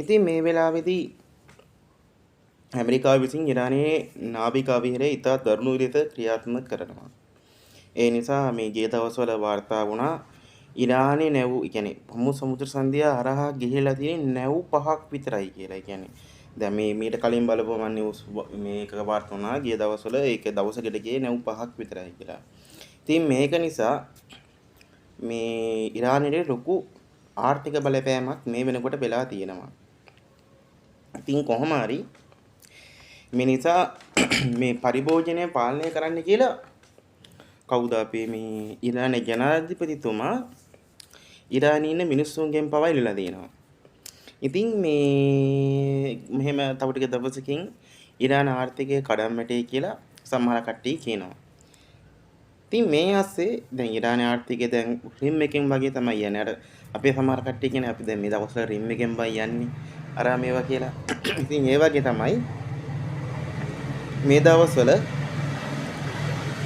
ඉතින් මේ වෙලාවේදී ඇමරිකාව විසින් ඉරානයේ නාවික අවිහිරය ඉතා දරුණු ලෙස ක්‍රියාත්මක කරනවා. ඒ නිසා මේ ගිය දවස්වල වාර්තා වුණා ඉරානයේ නැව් කියන්නේ හොර්මුස් සමුද්‍ර සංධිය හරහා ගිහිලා තියෙන නැව් 5ක් විතරයි කියලා. කියන්නේ දැන් මේ මීට කලින් බලපුව මම නිවුස් මේක වාර්තා වුණා ගිය දවස්වල ඒක දවසකට ගියේ නැව් 5ක් විතරයි කියලා. ඉතින් මේක නිසා මේ ඉරානයේ ලොකු ආර්ථික බලපෑමක් මේ වෙනකොට වෙලා තියෙනවා. ඉතින් කොහොම හරි මේ නිසා මේ පරිභෝජනය පාලනය කරන්න කියලා කවුද අපේ මේ ඉරානයේ ජනාධිපතිතුමා ඉරානයේ ඉන්න මිනිස්සුන්ගෙන් පවා ඉල්ලලා දෙනවා. ඉතින් මේ මෙහෙම තව ටික දවසකින් ඉරාන ආර්ථිකය කඩන්නටයි කියලා සමහර කට්ටිය කියනවා. ඉතින් මේ ASCII දැන් ඉරානයේ ආර්ථිකය දැන් රිම් එකෙන් වගේ තමයි යන්නේ. අර අපේ සමහර කට්ටිය කියන්නේ අපි දැන් මේ දවස්වල රිම් එකෙන් බයි යන්නේ. අර මේවා කියලා. ඉතින් ඒ වගේ තමයි මේ දවස්වල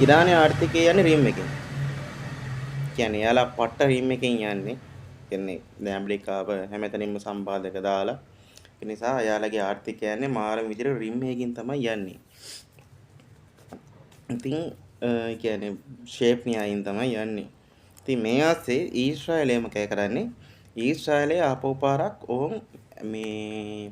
ඉරානයේ ආර්ථිකය යන්නේ රිම් එකෙන්. කියන්නේ යාලා පට්ට රිම් එකෙන් යන්නේ. කියන්නේ දැන් ඇමරිකාව හැමතැනින්ම සම්පාදක දාලා. ඒ නිසා යාලගේ ආර්ථිකය යන්නේ මාරම විදිහට රිම් එකකින් තමයි යන්නේ. ඉතින් කියන්නේ ෂේප් න්‍යායින් තමයි යන්නේ. ඉතින් මේ ASCII ඊශ්‍රායලය මොකද කරන්නේ? ඊශ්‍රායලය ආපහු පාරක් ඕම් මේ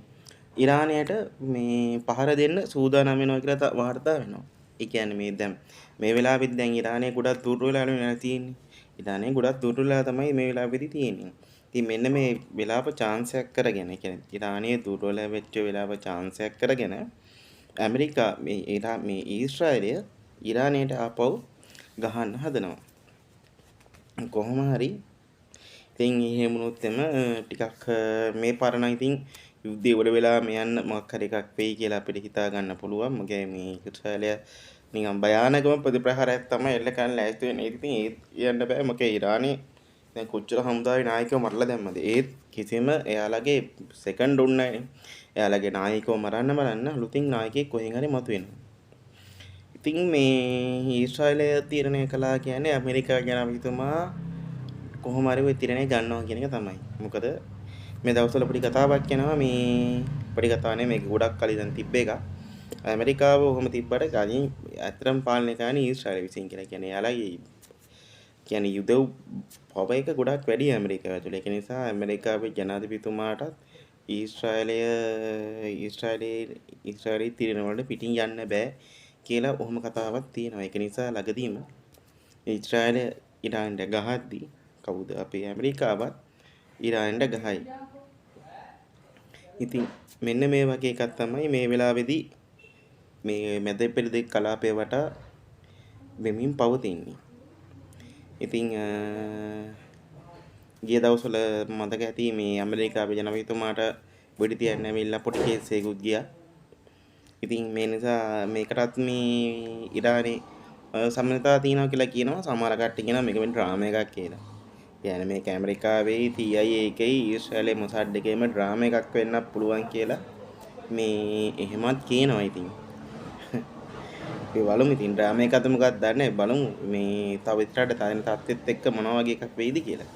ඉරානයට මේ පහර දෙන්න සූදානම් වෙනවා කියලා වාර්තා වෙනවා. ඒ කියන්නේ මේ දැන් මේ වෙලාවෙත් දැන් ඉරානයේ ගොඩක් දුර්වල වෙලා තියෙන්නේ. ඉරානයේ ගොඩක් දුර්වල තමයි මේ වෙලාවෙදි තියෙන්නේ. ඉතින් මෙන්න මේ වෙලාව chance එකක් කරගෙන, ඒ කියන්නේ ඉරානයේ දුර්වල වෙච්ච වෙලාව chance එකක් කරගෙන ඇමරිකා මේ ඊශ්‍රායලය ඉරානයට ආපහු ගහන්න හදනවා. කොහොම හරි ඉතින් එහෙම වුණොත් එම ටිකක් මේ පරණ ඉතින් යුද්ධය වල වෙලා මෙයන් මොකක් හරි එකක් වෙයි කියලා අපිට හිතා ගන්න පුළුවන්. මොකද මේ ඊශ්‍රායලය නිකන් භයානකම ප්‍රතිප්‍රහාරයක් තමයි එල්ල කරන්න ලෑස්ති වෙන්නේ. ඉතින් ඒ යන්න බෑ. මොකද ඉරානයේ දැන් කොච්චර හමුදාවේ නායකයෝ මරලා දැම්මද? ඒත් කිසිම එයාලගේ සෙකන්ඩ් දුන්නේ නැහැ. එයාලගේ නායකයෝ මරන්න අලුතින් නායකයෙක් කොහෙන් හරි මතුවෙනවා. ඉතින් මේ ඊශ්‍රායලය තීරණය කළා කියන්නේ ඇමරිකා ජනාධිපතිතුමා කොහොම හරි ওই තීරණය ගන්නවා කියන එක තමයි. මොකද මේ දවස්වල පොඩි කතාවක් යනවා මේ පොඩි කතාවක් නෙමෙයි මේක ගොඩක් කලින් දැන් තිබ්බ එකක්. ඇමරිකාව ඔහොම තිබ්බට කලින් ඇත්තටම පාලනය කරන්නේ ඊශ්‍රායල විසින් කියලා. කියන්නේ යාළගේ කියන්නේ යුදෙව් පව එක ගොඩක් වැඩි ඇමරිකාව ඇතුළේ. ඒක නිසා ඇමරිකාවේ ජනාධිපතිතුමාටත් ඊශ්‍රායලයේ තීරණ වලට පිටින් යන්න බෑ කියලා ඔහොම කතාවක් තියෙනවා. ඒක නිසා ළඟදීම ඊශ්‍රායලය ඉරානට ගහද්දී කවුද අපේ ඇමරිකාවත් ඉරානට ගහයි. ඉතින් මෙන්න මේ වගේ එකක් තමයි මේ වෙලාවේදී මේ මැද පෙරදිග කලාපය වටා වෙමින් පවතින්නේ. ඉතින් ගිය දවස්වල මතක ඇති මේ ඇමරිකාවේ ජනාධිපතිතුමාට වෙඩි තියන්න ඇවිල්ලා පොඩි කේස් එකකුත් ගියා. ඉතින් මේ නිසා මේකටත් මේ ඉරානයේ සම්මතතාව තියෙනවා කියලා කියනවා. සමහර කට්ටිය කියනවා මේක වෙන ඩ්‍රාමා එකක් කියලා. يعني මේක ඇමරිකාවේ CIA එකේ ඊශ්‍රායලයේ මොසාඩ් එකේම ඩ්‍රාමා එකක් වෙන්නත් පුළුවන් කියලා මේ එහෙමත් කියනවා. ඉතින් අපි බලමු ඉතින් ඩ්‍රාමා එකද මොකක්ද දන්නේ බලමු මේ තව ඉස්සරහට තව තත්ත්වෙත් එක්ක මොනවා වගේ එකක් වෙයිද කියලා.